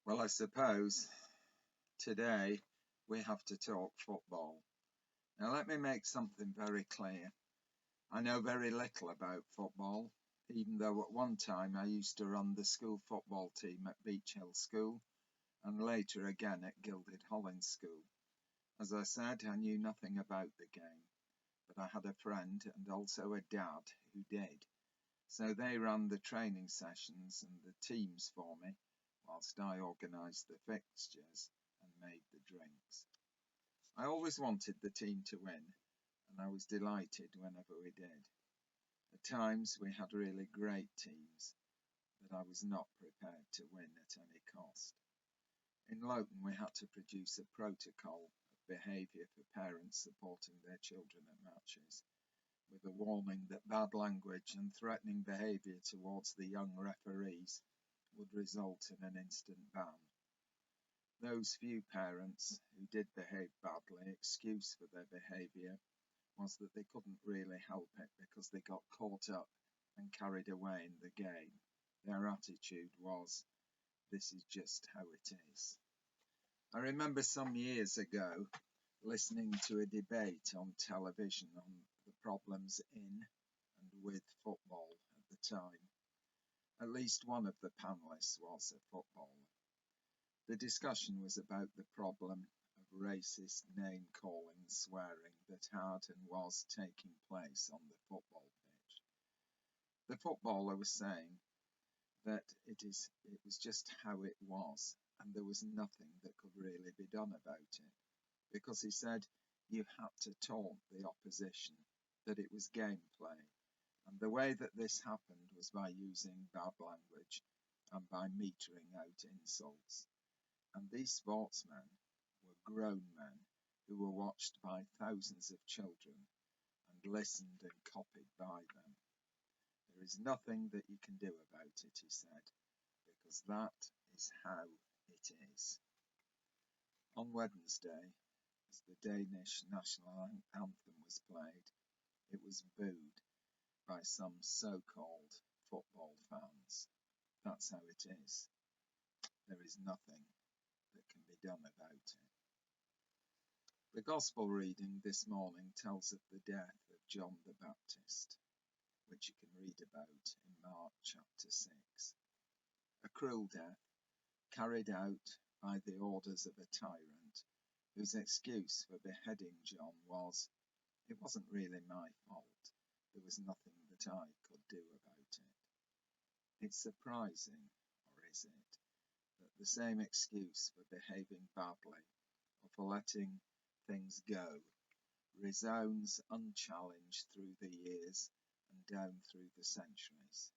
Well, I suppose today we have to talk football. Now, let me make something very clear. I know very little about football, even though at one time I used to run the school football team at Beech Hill School and later again at Gilded Hollins School. As I said, I knew nothing about the game, but I had a friend and also a dad who did. So they ran the training sessions and the teams for me, whilst I organised the fixtures and made the drinks. I always wanted the team to win, and I was delighted whenever we did. At times we had really great teams, but I was not prepared to win at any cost. In Loughton we had to produce a protocol of behaviour for parents supporting their children at matches, with a warning that bad language and threatening behaviour towards the young referees would result in an instant ban. Those few parents who did behave badly, excuse for their behaviour was that they couldn't really help it because they got caught up and carried away in the game. Their attitude was, this is just how it is. I remember some years ago listening to a debate on television on the problems in and with football at the time. At least one of the panellists was a footballer. The discussion was about the problem of racist name-calling and swearing that had and was taking place on the football pitch. The footballer was saying that it was just how it was, and there was nothing that could really be done about it, because he said you had to taunt the opposition that it was gameplay, and the way that this happened was by using bad language and by metering out insults. And these sportsmen were grown men who were watched by thousands of children and listened and copied by them. There is nothing that you can do about it, he said, because that is how it is. On Wednesday, as the Danish national anthem was played, it was booed by some so-called football fans. That's how it is. There is nothing that can be done about it. The Gospel reading this morning tells of the death of John the Baptist, which you can read about in Mark chapter 6. A cruel death carried out by the orders of a tyrant whose excuse for beheading John was, it wasn't really my fault, there was nothing that I could do about it. It's surprising, or is it, that the same excuse for behaving badly or for letting things go resounds unchallenged through the years and down through the centuries.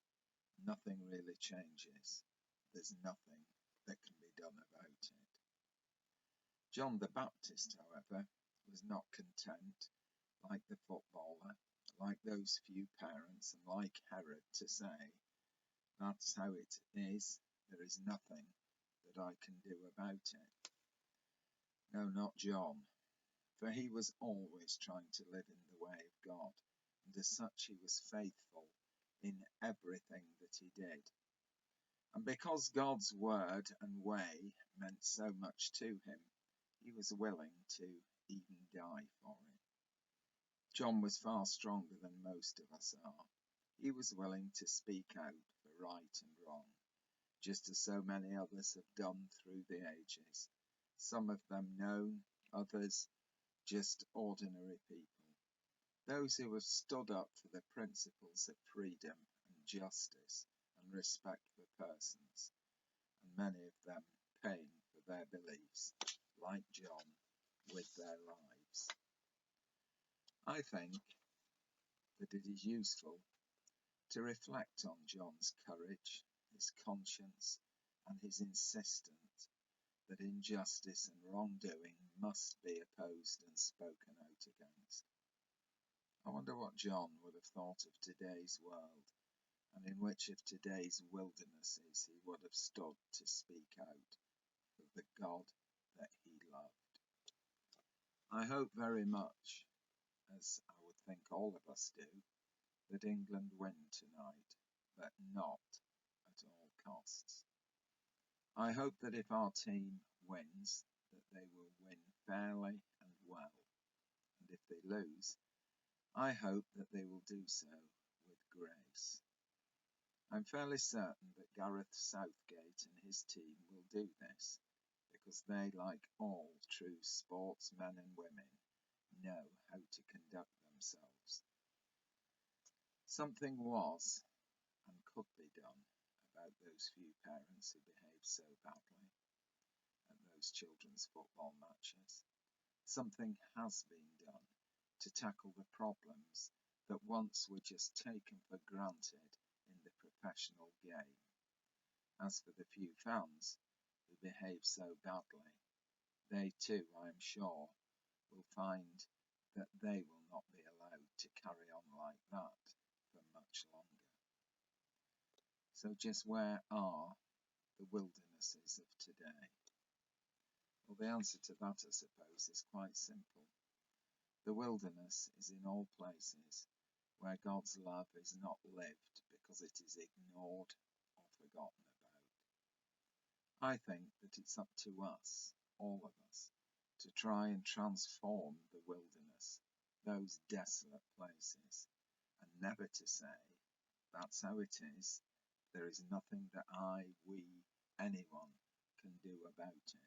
Nothing really changes. There's nothing that can be done about it. John the Baptist, however, was not content, like the footballer, like those few parents, and like Herod, to say, that's how it is, there is nothing that I can do about it. No, not John, for he was always trying to live in the way of God, and as such he was faithful in everything that he did. And because God's word and way meant so much to him, he was willing to even die for it. John was far stronger than most of us are. He was willing to speak out for right and wrong, just as so many others have done through the ages, some of them known, others just ordinary people, those who have stood up for the principles of freedom and justice and respect for persons, and many of them paying for their beliefs, like John, with their lives. I think that it is useful to reflect on John's courage, his conscience, and his insistence that injustice and wrongdoing must be opposed and spoken out against. I wonder what John would have thought of today's world, and in which of today's wildernesses he would have stood to speak out for the God that he loved. I hope very much, as I would think all of us do, that England win tonight, but not at all costs. I hope that if our team wins, that they will win fairly and well, and if they lose, I hope that they will do so with grace. I'm fairly certain that Gareth Southgate and his team will do this, because they, like all true sportsmen and women, know how to conduct themselves. Something was and could be done about those few parents who behaved so badly at those children's football matches. Something has been done to tackle the problems that once were just taken for granted in the professional game. As for the few fans who behave so badly, they too, I am sure, will find that they will not be allowed to carry on like that for much longer. So just where are the wildernesses of today? Well, the answer to that, I suppose, is quite simple. The wilderness is in all places where God's love is not lived because it is ignored or forgotten about. I think that it's up to us, all of us, to try and transform the wilderness, those desolate places, and never to say, that's how it is, there is nothing that we, anyone, can do about it.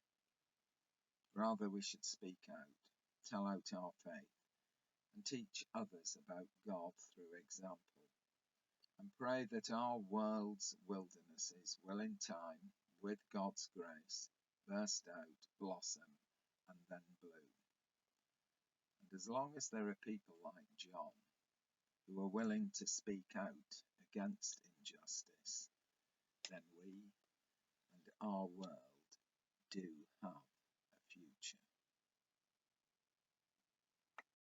Rather, we should speak out, tell out our faith, and teach others about God through example, and pray that our world's wildernesses will in time, with God's grace, burst out, blossom, and then bloom. And as long as there are people like John, who are willing to speak out against injustice, then we and our world